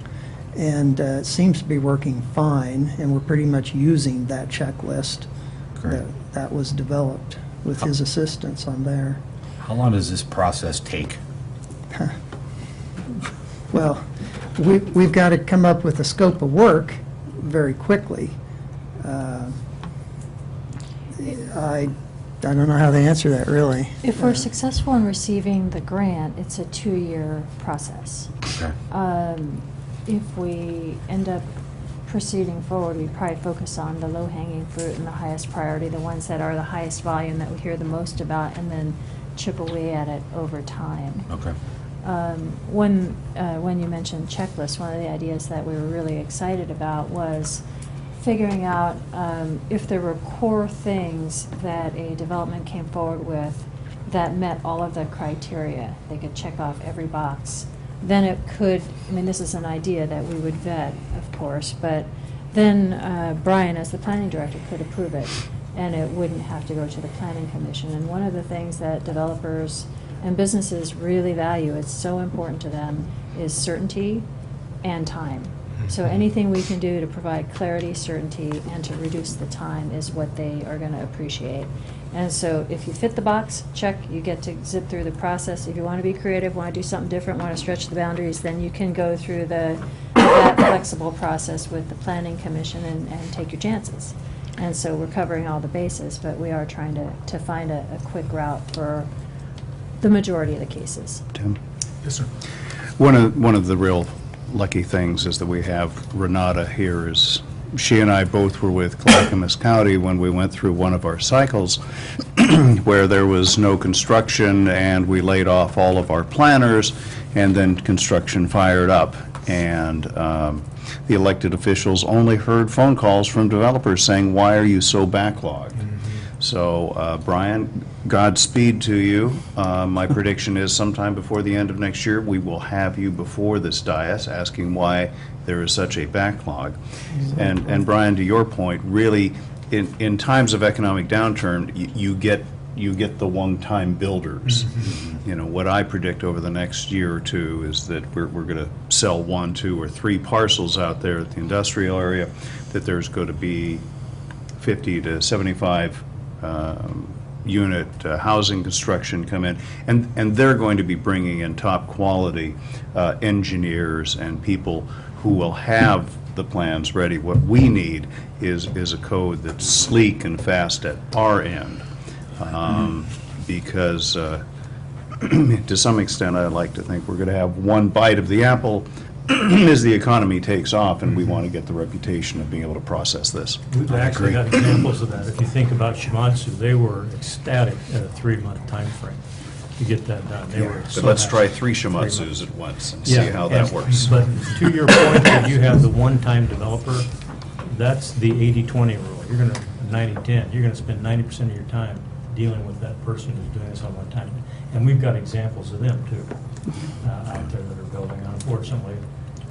And it seems to be working fine, and we're pretty much using that checklist Great. that was developed with his assistance on there. How long does this process take? Well, we've got to come up with a scope of work very quickly. I don't know how to answer that, really. If we're successful in receiving the grant, it's a 2-year process. Okay. If we end up proceeding forward, we probably focus on the low-hanging fruit and the highest priority, the ones that are the highest volume that we hear the most about, and then chip away at it over time. Okay. When you mentioned checklists, one of the ideas that we were really excited about was figuring out if there were core things that a development came forward with that met all of the criteria. They could check off every box. Then it could, I mean, this is an idea that we would vet, of course, but then Brian, as the planning director, could approve it, and it wouldn't have to go to the planning commission. And one of the things that developers and businesses really value, it's so important to them, is certainty and time. So anything we can do to provide clarity, certainty, and to reduce the time is what they are going to appreciate. And so if you fit the box, check, you get to zip through the process. If you want to be creative, want to do something different, want to stretch the boundaries, then you can go through that flexible process with the planning commission and take your chances. And so we're covering all the bases, but we are trying to find a quick route for the majority of the cases. Tim? Yes, sir. One of the real lucky things is that we have Renata here. Is she and I both were with Clackamas County when we went through one of our cycles where there was no construction, and we laid off all of our planners, and then construction fired up. And the elected officials only heard phone calls from developers saying, "Why are you so backlogged?" So, Brian, Godspeed to you. My prediction is sometime before the end of next year, we will have you before this dais asking why there is such a backlog. And Brian, to your point, really, in times of economic downturn, you get the one-time builders. You know, what I predict over the next year or two is that we're going to sell 1, 2, or 3 parcels out there at the industrial area, that there's going to be 50 to 75 unit housing construction come in, and they're going to be bringing in top quality engineers and people who will have the plans ready. What we need is a code that's sleek and fast at our end, because to some extent I like to think we're going to have one bite of the apple as the economy takes off, and we want to get the reputation of being able to process this. We've actually got examples of that. If you think about Shimatsu, they were ecstatic at a 3-month time frame to get that done. They were But so let's try happy. 3 Shimatsus at once and see how that works. But to your point, that you have the one-time developer, that's the 80-20 rule. You're going to, 90-10, you're going to spend 90% of your time dealing with that person who's doing this on one time. And we've got examples of them, too, out there that are building. Unfortunately,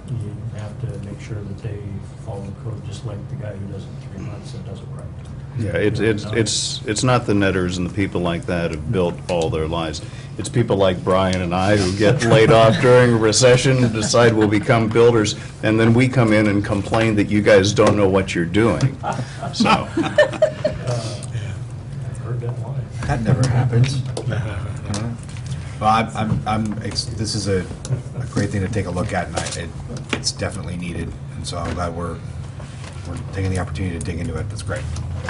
you have to make sure that they follow the code, just like the guy who does it in 3 months and does it right. Yeah, it's not the netters and the people like that who've built all their lives. It's people like Brian and I who get laid off during a recession, decide we'll become builders, and then we come in and complain that you guys don't know what you're doing. So, That never happens. Well, this is a great thing to take a look at, and it's definitely needed, and so I'm glad we're taking the opportunity to dig into it. That's great.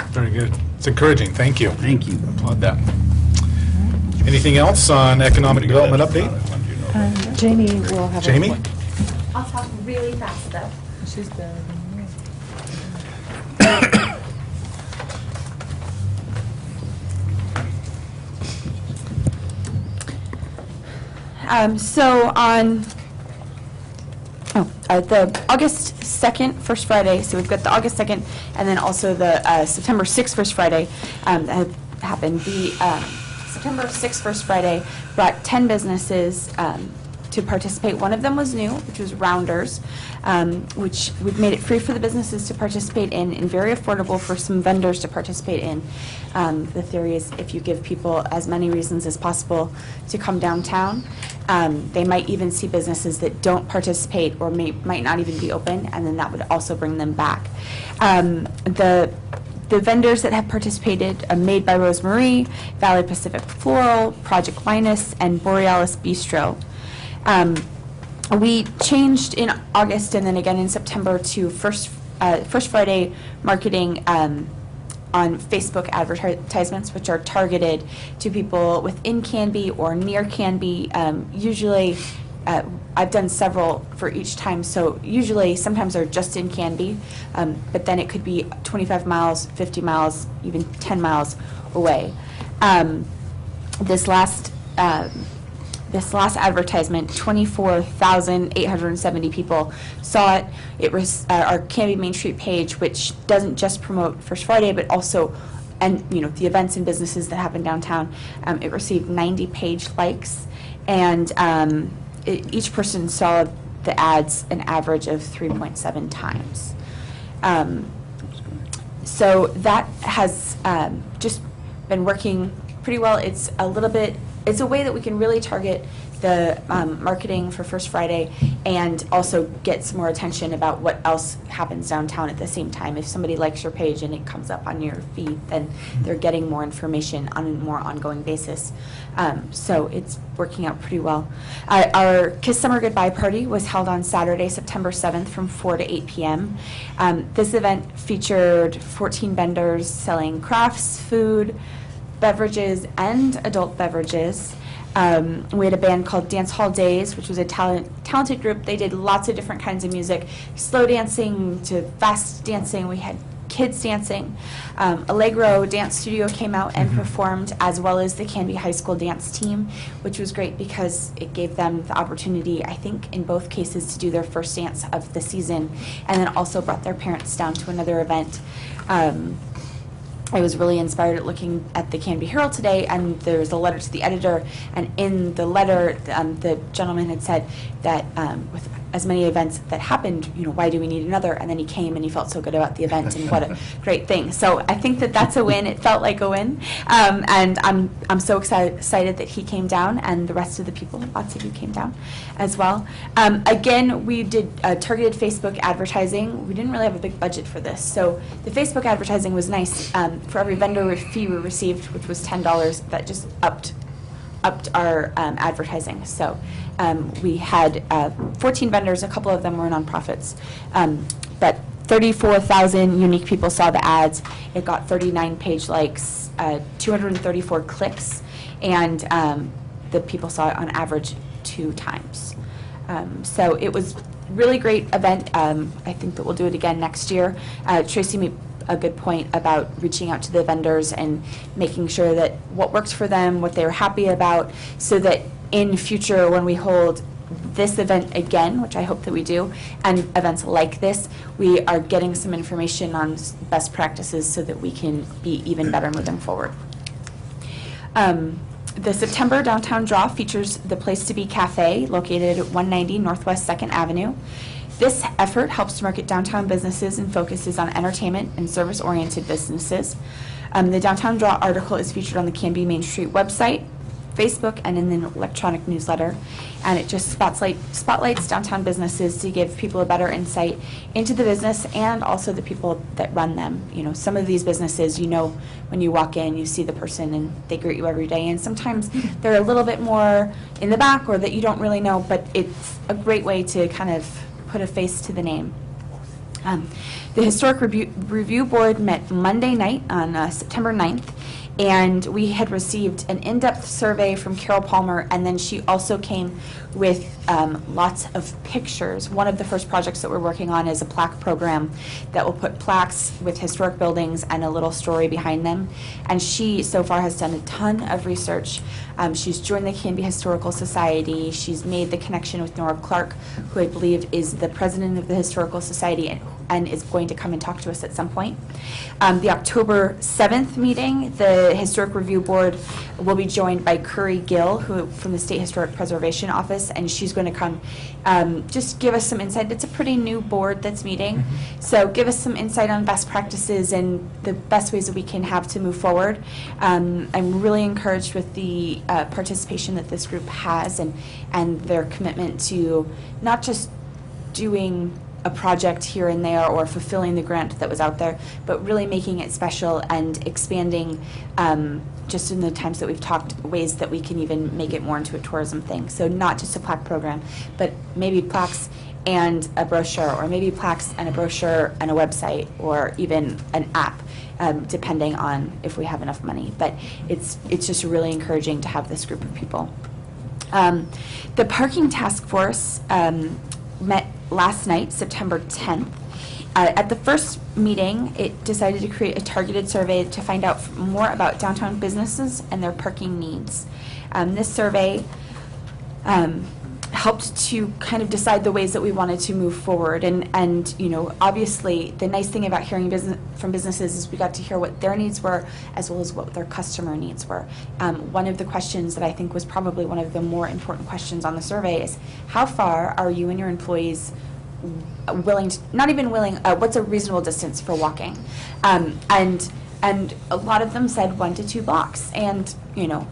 Very good. It's encouraging. Thank you. Thank you. Applaud that. Anything else on economic development update? Jamie will have. Jamie? I'll talk really fast though. She's better than me. So on the August 2nd, First Friday, so we've got the August 2nd, and then also the September 6th, First Friday that happened. The September 6th, First Friday brought 10 businesses to participate. One of them was new, which was Rounders, which we've made it free for the businesses to participate in and very affordable for some vendors to participate in. The theory is if you give people as many reasons as possible to come downtown, they might even see businesses that don't participate or might not even be open, and then that would also bring them back. The vendors that have participated are Made by Rosemarie, Valley Pacific Floral, Project Minus, and Borealis Bistro. We changed in August and then again in September to First Friday marketing on Facebook advertisements, which are targeted to people within Canby or near Canby. Usually, I've done several for each time, so usually sometimes they're just in Canby, but then it could be 25 miles, 50 miles, even 10 miles away. This last advertisement, 24,870 people saw it. It was our Canby Main Street page, which doesn't just promote First Friday, but also, and the events and businesses that happen downtown. It received 90 page likes, and each person saw the ads an average of 3.7 times. So that has just been working pretty well. It's a way that we can really target the marketing for First Friday and also get some more attention about what else happens downtown at the same time. If somebody likes your page and it comes up on your feed, then they're getting more information on a more ongoing basis. So it's working out pretty well. Our Kiss Summer Goodbye party was held on Saturday, September 7th from 4 to 8 p.m. This event featured 14 vendors selling crafts, food, beverages, and adult beverages. We had a band called Dance Hall Days, which was a talented group. They did lots of different kinds of music, slow dancing to fast dancing. We had kids dancing. Allegro Dance Studio came out and performed, as well as the Canby High School dance team, which was great because it gave them the opportunity, I think, in both cases, to do their first dance of the season, and then also brought their parents down to another event. I was really inspired at looking at the Canby Herald today, and there was a letter to the editor, and in the letter, the gentleman had said that with as many events that happened, why do we need another? And then he came and he felt so good about the event, and what a great thing. So I think that that's a win. It felt like a win, and I'm so excited that he came down, and the rest of the people, lots of you came down as well. Again, we did targeted Facebook advertising. We didn't really have a big budget for this, so the Facebook advertising was nice. For every vendor fee we received, which was $10, that just upped our advertising. So we had 14 vendors, a couple of them were nonprofits, but 34,000 unique people saw the ads. It got 39 page likes, 234 clicks, and the people saw it on average 2 times. So it was really great event. I think that we'll do it again next year. Tracy made a good point about reaching out to the vendors and making sure that what works for them, what they were happy about, so that in future when we hold this event again, which I hope that we do, and events like this, we are getting some information on best practices so that we can be even better moving forward. The September Downtown Draw features the Place to Be Cafe, located at 190 Northwest 2nd Avenue. This effort helps to market downtown businesses and focuses on entertainment and service-oriented businesses. The Downtown Draw article is featured on the Canby Main Street website. Facebook and in the electronic newsletter. And it just spotlights downtown businesses to give people a better insight into the business and also the people that run them. You know, some of these businesses, you know, when you walk in, you see the person and they greet you every day. And sometimes they're a little bit more in the back or that you don't really know, but it's a great way to kind of put a face to the name. The Historic Review Board met Monday night on September 9th, and we had received an in-depth survey from Carol Palmer, and then she also came with lots of pictures. One of the first projects that we're working on is a plaque program that will put plaques with historic buildings and a little story behind them. And she, so far, has done a ton of research. She's joined the Canby Historical Society. She's made the connection with Nora Clark, who I believe is the president of the Historical Society and is going to come and talk to us at some point. The October 7th meeting, the Historic Review Board will be joined by Curry Gill, who from the State Historic Preservation Office, and she's going to come just give us some insight. It's a pretty new board that's meeting, so give us some insight on best practices and the best ways that we can have to move forward. I'm really encouraged with the participation that this group has and their commitment to not just doing a project here and there or fulfilling the grant that was out there, but really making it special and expanding, just in the times that we've talked, ways that we can even make it more into a tourism thing. So not just a plaque program, but maybe plaques and a brochure, or maybe plaques and a brochure and a website, or even an app, depending on if we have enough money. But it's just really encouraging to have this group of people. The parking task force met last night, September 10th. At the first meeting, it decided to create a targeted survey to find out more about downtown businesses and their parking needs. This survey helped to kind of decide the ways that we wanted to move forward. And you know, obviously, the nice thing about hearing from businesses is we got to hear what their needs were as well as what their customer needs were. One of the questions that I think was probably one of the more important questions on the survey is, how far are you and your employees willing to, not even willing, what's a reasonable distance for walking? And a lot of them said 1 to 2 blocks. And, you know,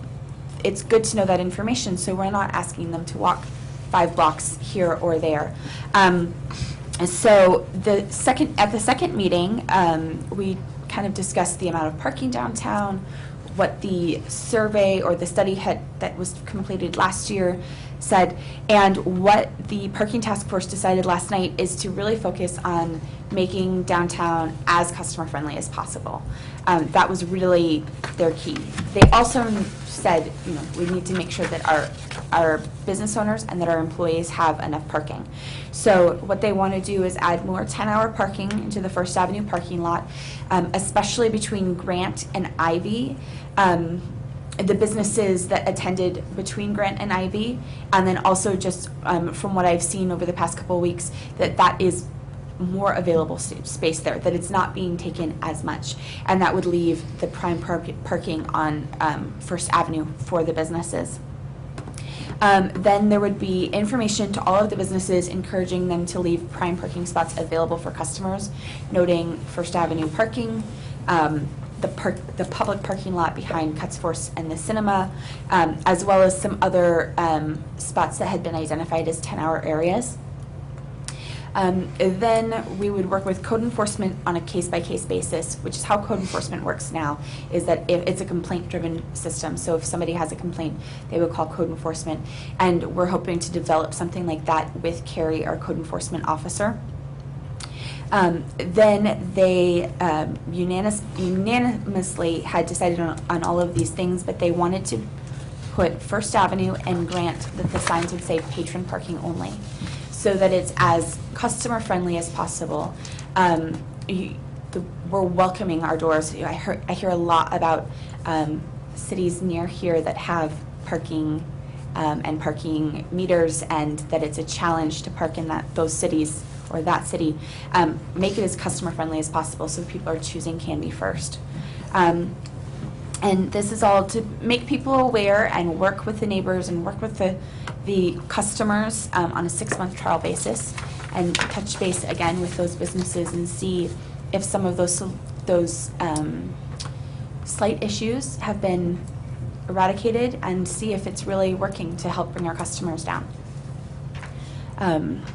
it's good to know that information, so we're not asking them to walk 5 blocks here or there. So at the second meeting, we kind of discussed the amount of parking downtown, what the survey or the study that was completed last year said, and what the parking task force decided last night is to really focus on making downtown as customer friendly as possible. That was really their key. They also said, you know, we need to make sure that our business owners and that our employees have enough parking. So what they want to do is add more 10-hour parking into the First Avenue parking lot, especially between Grant and Ivy. The businesses that attended between Grant and Ivy, and then also just from what I've seen over the past couple of weeks, that is more available space there, that it's not being taken as much, and that would leave the prime parking on First Avenue for the businesses. Then there would be information to all of the businesses encouraging them to leave prime parking spots available for customers, noting First Avenue parking, the public parking lot behind Cuts Force and the cinema, as well as some other spots that had been identified as 10-hour areas. Then we would work with code enforcement on a case-by-case basis, which is how code enforcement works now, is that if it's a complaint-driven system. So if somebody has a complaint, they would call code enforcement. And we're hoping to develop something like that with Carrie, our code enforcement officer. Then they unanimously had decided on all of these things, but they wanted to put First Avenue and Grant that the signs would say patron parking only, so that it's as customer friendly as possible. We're welcoming our doors. I hear a lot about cities near here that have parking and parking meters, and that it's a challenge to park in those cities or that city. Make it as customer friendly as possible so people are choosing Canby first. And this is all to make people aware and work with the neighbors and work with the customers on a 6-month trial basis, and touch base again with those businesses and see if some of those slight issues have been eradicated and see if it's really working to help bring our customers down.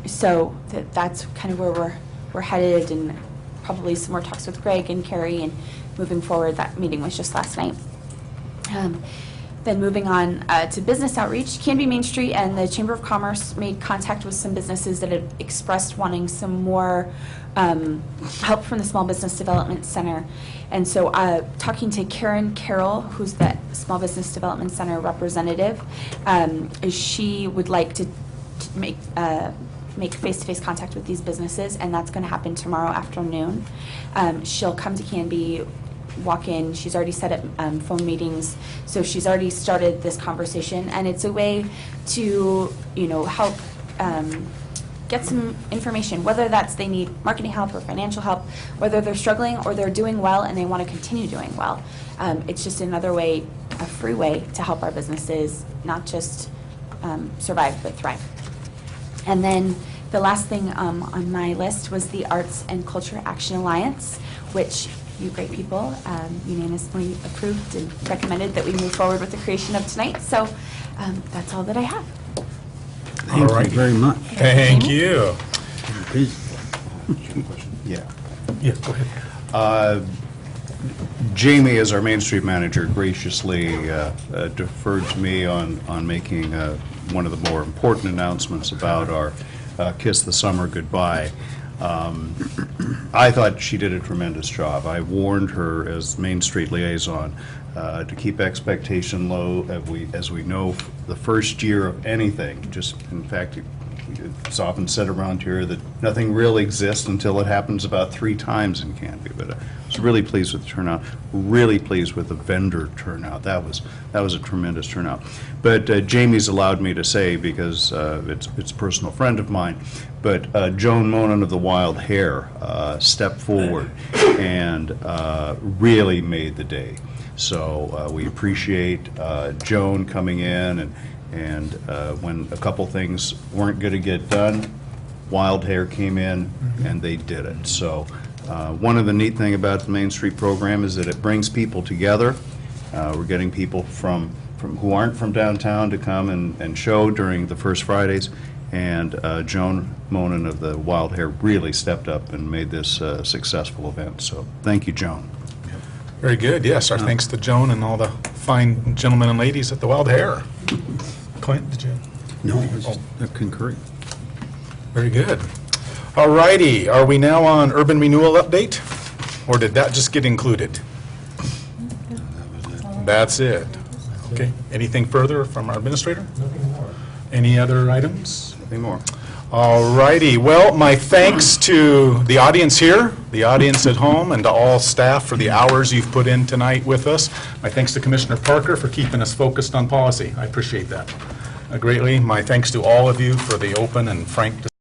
So that's kind of where we're headed, and probably some more talks with Greg and Carrie and moving forward. That meeting was just last night. Then moving on to business outreach, Canby Main Street and the Chamber of Commerce made contact with some businesses that had expressed wanting some more help from the Small Business Development Center. And so talking to Karen Carroll, who's that Small Business Development Center representative, she would like to make face-to-face contact with these businesses, and that's going to happen tomorrow afternoon. She'll come to Canby, walk in. She's already set up phone meetings, so she's already started this conversation, and it's a way to, help get some information, whether that's they need marketing help or financial help, whether they're struggling or they're doing well and they want to continue doing well. It's just another way, a free way to help our businesses not just survive but thrive. And then the last thing on my list was the Arts and Culture Action Alliance, which you great people unanimously approved and recommended that we move forward with the creation of tonight. So that's all that I have. Thank All right. you very much. Thank you. Yeah. Yeah, go ahead. Jamie, as our Main Street manager, graciously deferred to me on making one of the more important announcements about our Kiss the Summer Goodbye. I thought she did a tremendous job. I warned her as Main Street liaison to keep expectation low. As we know, the first year of anything, just in fact, it's often said around here that nothing really exists until it happens about 3 times in Canby. But I was really pleased with the turnout. Really pleased with the vendor turnout. That was a tremendous turnout. But Jamie's allowed me to say, because it's a personal friend of mine, but Joan Monin of the Wild Hare stepped forward and really made the day. So we appreciate Joan coming in, and when a couple things weren't going to get done, Wild Hare came in and they did it. So one of the neat thing about the Main Street program is that it brings people together. We're getting people from who aren't from downtown to come and show during the first Fridays. And Joan Monin of the Wild Hare really stepped up and made this a successful event. So thank you, Joan. Very good. Yes, our thanks to Joan and all the fine gentlemen and ladies at the Wild Hare. Clint, did you? No, I was just concurring. Very good. All righty. Are we now on urban renewal update? Or did that just get included? That's it. Okay. Anything further from our administrator? Nothing more. Any other items? Nothing more. All righty. Well, my thanks to the audience here, the audience at home, and to all staff for the hours you've put in tonight with us. My thanks to Commissioner Parker for keeping us focused on policy. I appreciate that greatly. My thanks to all of you for the open and frank discussion.